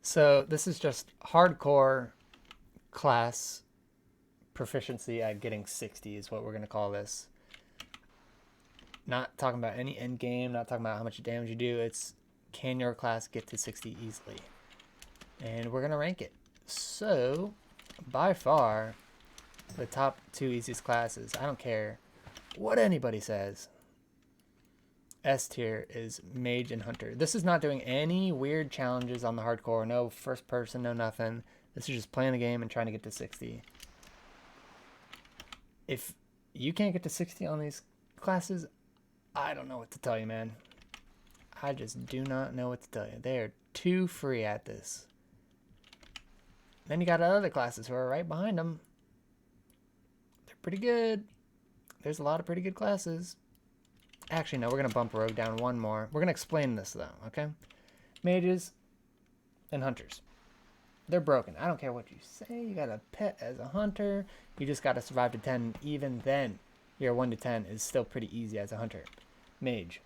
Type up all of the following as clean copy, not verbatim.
So this is just hardcore class proficiency at getting 60 is what we're going to call this. Not talking about any end game, not talking about how much damage you do. It's can your class get to 60 easily? And we're going to rank it. So by far the top two easiest classes, I don't care what anybody says, S tier is Mage and Hunter. This is not doing any weird challenges on the hardcore. No first person, no nothing. This is just playing the game and trying to get to 60. If you can't get to 60 on these classes, I don't know what to tell you, man. I just do not know what to tell you. They are too free at this. Then you got other classes who are right behind them. They're pretty good. There's a lot of pretty good classes. Actually, no, we're going to bump Rogue down one more. We're going to explain this, though, okay? Mages and Hunters. They're broken. I don't care what you say. You got a pet as a Hunter. You just got to survive to 10. Even then, your 1 to 10 is still pretty easy as a Hunter. Mage.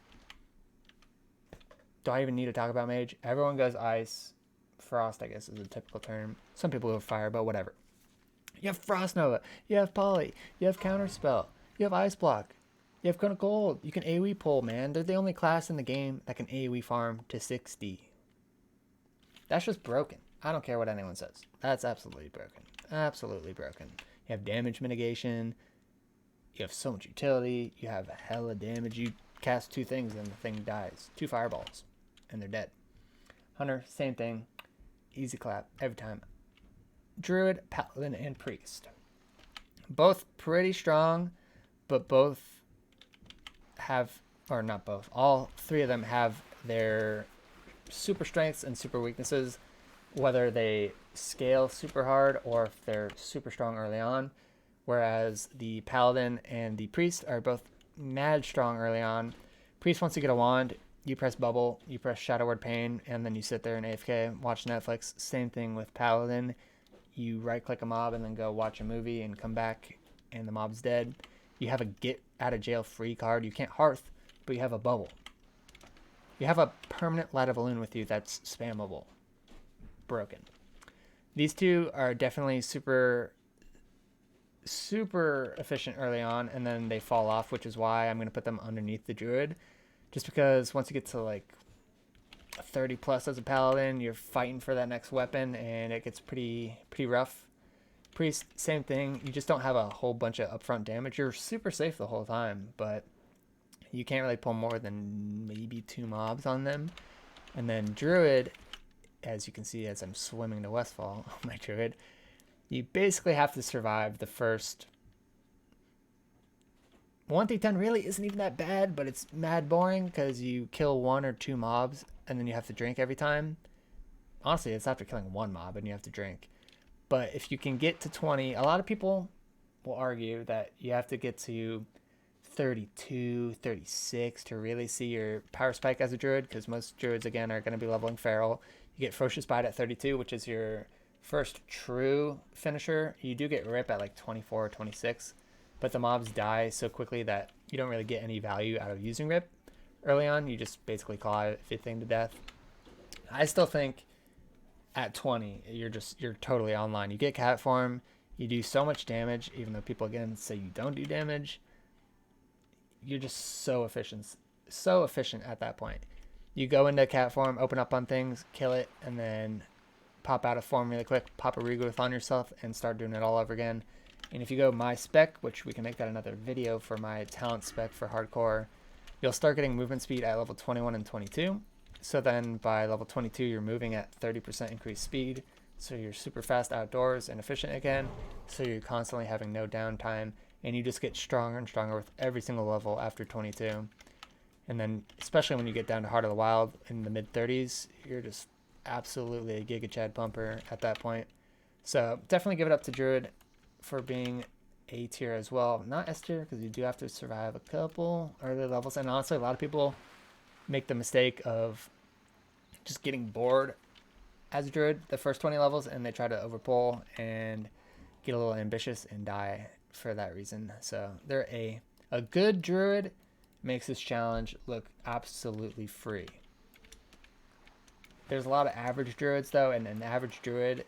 Do I even need to talk about Mage? Everyone goes Ice. Frost, I guess, is a typical term. Some people go Fire, but whatever. You have Frost Nova. You have Poly. You have Counterspell. You have Ice Block. You have Cone of Gold. You can AoE pull, man. They're the only class in the game that can AoE farm to 60. That's just broken. I don't care what anyone says. That's absolutely broken. Absolutely broken. You have damage mitigation. You have so much utility. You have hella damage. You cast 2 things and the thing dies. 2 fireballs. And they're dead. Hunter, same thing. Easy clap every time. Druid, Paladin, and Priest. Both pretty strong, but both have, or not both, all 3 of them have their super strengths and super weaknesses, whether they scale super hard or if they're super strong early on. Whereas the Paladin and the Priest are both mad strong early on. Priest, once you get a wand, you press bubble, you press Shadow Word Pain, and then you sit there in AFK, watch Netflix. Same thing with Paladin. You right click a mob and then go watch a movie and come back and the mob's dead. You have a get out of jail free card. You can't hearth, but you have a bubble. You have a permanent Light of Balloon with you that's spammable. Broken. These 2 are definitely super efficient early on, and then they fall off, which is why I'm going to put them underneath the Druid. Just because once you get to like 30 plus as a Paladin, you're fighting for that next weapon, and it gets pretty rough. Priest, same thing. You just don't have a whole bunch of upfront damage. You're super safe the whole time, but you can't really pull more than maybe 2 mobs on them. And then Druid, as you can see as I'm swimming to Westfall, my Druid, you basically have to survive the first 1 through 10 really isn't even that bad, but it's mad boring because you kill 1 or 2 mobs and then you have to drink every time. Honestly, it's after killing 1 mob and you have to drink. But if you can get to 20, a lot of people will argue that you have to get to 32, 36 to really see your power spike as a Druid, because most Druids, again, are going to be leveling Feral. You get Ferocious Bite at 32, which is your first true finisher. You do get Rip at like 24 or 26, but the mobs die so quickly that you don't really get any value out of using Rip. Early on, you just basically claw everything to death. I still think at 20, you're totally online. You get cat form, you do so much damage, even though people again say you don't do damage. You're just so efficient at that point. You go into cat form, open up on things, kill it, and then pop out of form really quick, pop a Regrowth on yourself, and start doing it all over again. And if you go my spec, which we can make that another video for my talent spec for hardcore, you'll start getting movement speed at level 21 and 22. So then by level 22, you're moving at 30% increased speed. So you're super fast outdoors and efficient again. So you're constantly having no downtime. And you just get stronger and stronger with every single level after 22. And then, especially when you get down to Heart of the Wild in the mid-30s, you're just absolutely a Giga Chad pumper at that point. So definitely give it up to Druid for being A tier as well. Not S tier, because you do have to survive a couple early levels. And honestly, a lot of people make the mistake of just getting bored as a Druid the first 20 levels, and they try to overpull and get a little ambitious and die for that reason. So they're A good Druid makes this challenge look absolutely free. There's a lot of average druids though, and an average druid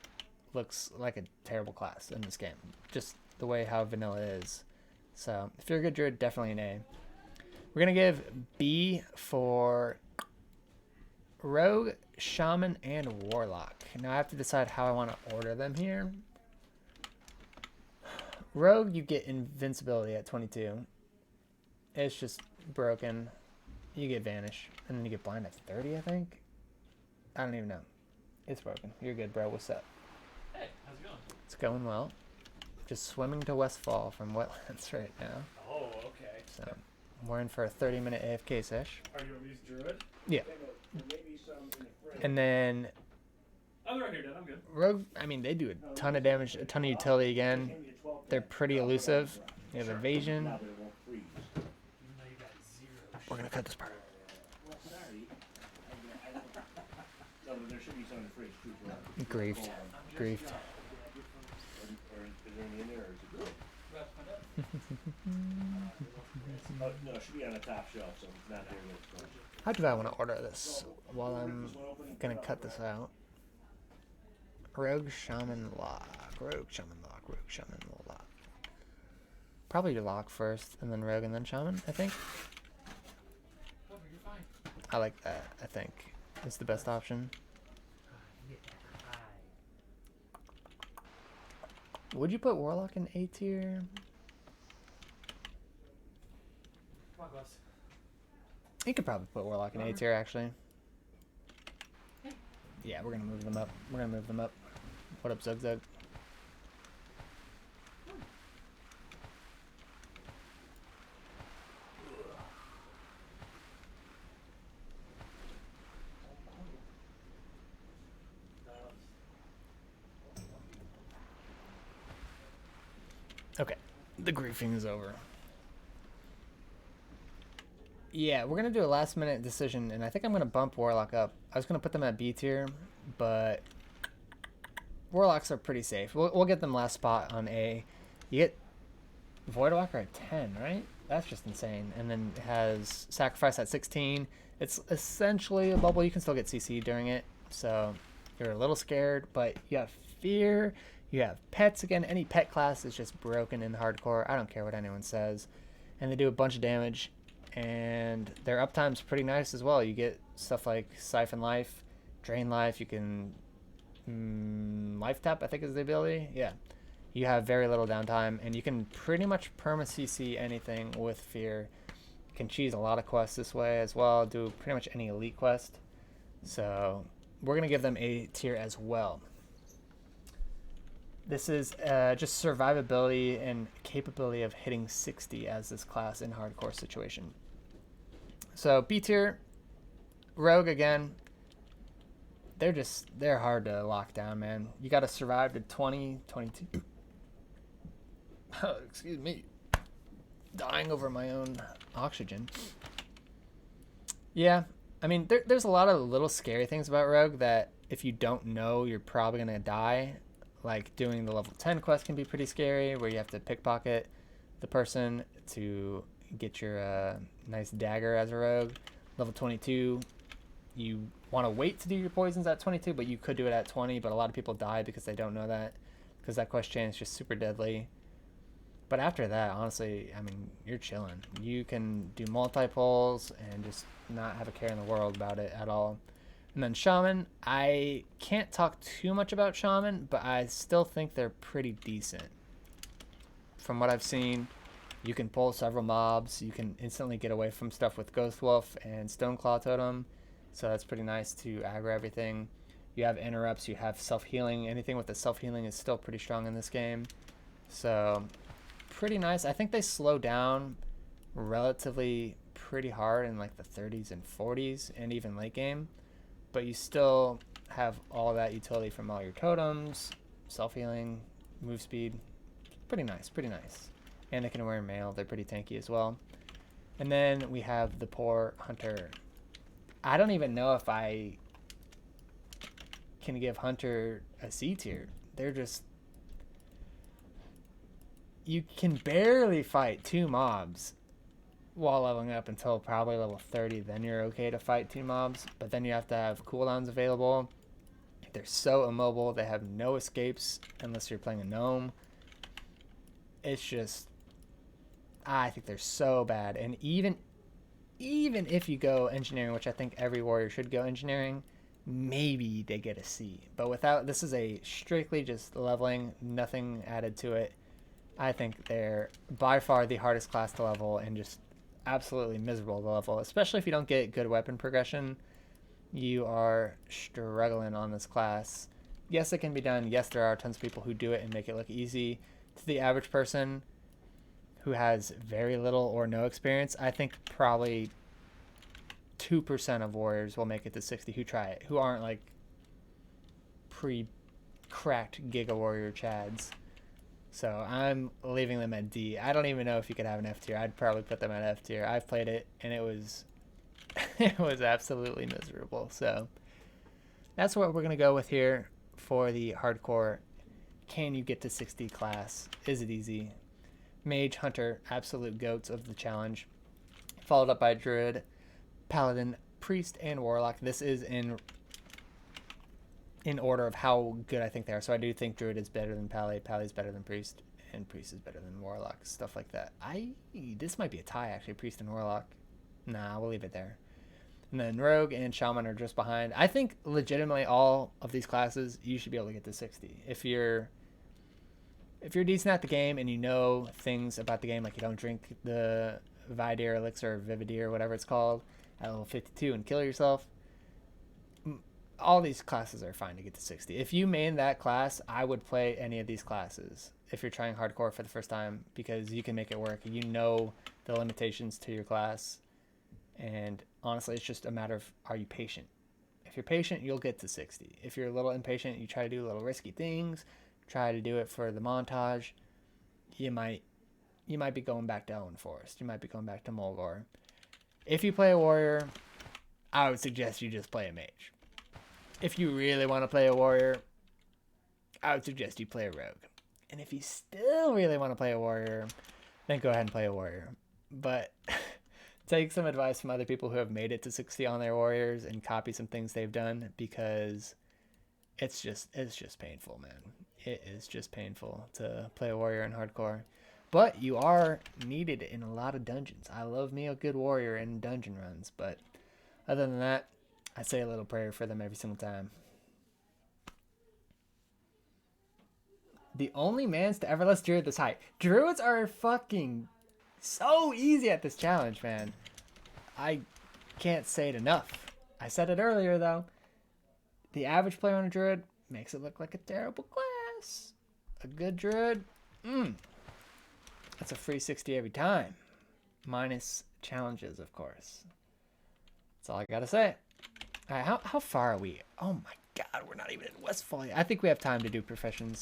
looks like a terrible class in this game. Just the way how vanilla is. So if you're a good druid, definitely an A. We're gonna give B for Rogue, Shaman, and Warlock. Now I have to decide how I want to order them here. Rogue, you get invincibility at 22. It's just broken. You get Vanish, and then you get Blind at 30, I think. I don't even know. It's broken. You're good, bro. What's up? Hey, how's it going? It's going well. Just swimming to Westfall from wetlands right now. Oh, okay. So we're in for a 30-minute AFK sesh. Are you at least Druid? Yeah. And then I'm right here, Dan. I'm good. Rogue, I mean, they do a ton of damage, a ton of utility again. They're pretty elusive. They have evasion. Even though you got 0. We're going to cut this part. Griefed. Griefed. No, it should be on the top shelf, so it's not there yet. How do I want to order this while I'm going to cut this out? Rogue, Shaman, Lock. Rogue, Shaman, Lock. Rogue, Shaman, Lock. Probably Lock first, and then Rogue, and then Shaman, I think. Oh, you're fine. I like that, I think. It's the best option. Would you put Warlock in A tier? Come on, Gus. You could probably put Warlock in A tier, actually. Yeah, we're gonna move them up. We're gonna move them up. What up, Zug Zug? Okay, the griefing is over. Yeah, we're gonna do a last minute decision, and I think I'm gonna bump Warlock up. I was gonna put them at B tier, but Warlocks are pretty safe. We'll get them last spot on A. You get Voidwalker at 10, right? That's just insane. And then it has Sacrifice at 16. It's essentially a bubble. You can still get CC during it, so you're a little scared, but you have Fear. You have Pets again. Any pet class is just broken in hardcore. I don't care what anyone says. And they do a bunch of damage. And their uptime's pretty nice as well. You get stuff like Siphon Life, Drain Life. You can Life Tap, I think is the ability. Yeah. You have very little downtime, and you can pretty much perma CC anything with Fear. You can cheese a lot of quests this way as well. Do pretty much any elite quest. So we're gonna give them A tier as well. This is just survivability and capability of hitting 60 as this class in hardcore situation. So B tier, Rogue again. They're hard to lock down, man. You got to survive to 20, 22. Oh, excuse me. Dying over my own oxygen. Yeah, I mean, there's a lot of little scary things about Rogue that if you don't know, you're probably going to die. Like doing the level 10 quest can be pretty scary, where you have to pickpocket the person to get your nice dagger as a rogue. Level 22, you want to wait to do your poisons at 22, but you could do it at 20, but a lot of people die because they don't know that, because that quest chain is just super deadly. But after that, honestly, I mean, you're chilling. You can do multi-pulls and just not have a care in the world about it at all. And then Shaman, I can't talk too much about Shaman, but I still think they're pretty decent. From what I've seen, you can pull several mobs. You can instantly get away from stuff with Ghost Wolf and Stoneclaw Totem. So that's pretty nice to aggro everything. You have interrupts, you have self-healing. Anything with the self-healing is still pretty strong in this game. So pretty nice. I think they slow down relatively pretty hard in like the 30s and 40s and even late game. But you still have all that utility from all your totems, self-healing, move speed. Pretty nice, pretty nice. And they can wear mail. They're pretty tanky as well. And then we have the poor Hunter. I don't even know if I can give Hunter a C tier. They're just... You can barely fight 2 mobs wall leveling up until probably level 30. Then you're okay to fight 2 mobs. But then you have to have cooldowns available. They're so immobile. They have no escapes unless you're playing a gnome. It's just, I think they're so bad. And even if you go engineering, which I think every warrior should go engineering, maybe they get a C. But without, this is a strictly just leveling, nothing added to it. I think they're by far the hardest class to level and just absolutely miserable to level, especially if you don't get good weapon progression. You are struggling on this class. Yes, it can be done. Yes, there are tons of people who do it and make it look easy. To the average person who has very little or no experience, I think probably 2% of warriors will make it to 60 who try it, who aren't like pre-cracked Giga Warrior Chads. So I'm leaving them at D. I don't even know if you could have an F tier. I'd probably put them at F tier. I've played it and it was it was absolutely miserable. So that's what we're gonna go with here for the hardcore. Can you get to 60 class? Is it easy? Mage, Hunter, absolute goats of the challenge. Followed up by Druid, Paladin, Priest, and Warlock. This is in order of how good I think they are. So I do think Druid is better than Pally, Pally's better than Priest, and Priest is better than Warlock. Stuff like that. This might be a tie, actually, Priest and Warlock. Nah, we'll leave it there. And then Rogue and Shaman are just behind. I think legitimately all of these classes, you should be able to get to 60. If you're decent at the game and you know things about the game, like you don't drink the Vidir Elixir or Vividir or whatever it's called at level 52 and kill yourself, all these classes are fine to get to 60. If you main that class, I would play any of these classes if you're trying hardcore for the first time, because you can make it work. You know the limitations to your class, and honestly, it's just a matter of, are you patient? If you're patient, you'll get to 60. If you're a little impatient, you try to do little risky things, try to do it for the montage, you might be going back to Owen Forest. You might be going back to Mulgore. If you play a warrior, I would suggest you just play a mage. If you really want to play a warrior, I would suggest you play a rogue. And if you still really want to play a warrior, then go ahead and play a warrior. But take some advice from other people who have made it to 60 on their warriors and copy some things they've done, because it's just painful, man. It is just painful to play a warrior in hardcore. But you are needed in a lot of dungeons. I love me a good warrior in dungeon runs, but other than that, I say a little prayer for them every single time. The only mans to ever list Druid this high. Druids are fucking so easy at this challenge, man. I can't say it enough. I said it earlier, though. The average player on a Druid makes it look like a terrible class. A good Druid, that's a free 60 every time. Minus challenges, of course. That's all I gotta say. All right, how far are we? Oh my god, we're not even in Westphalia. I think we have time to do professions.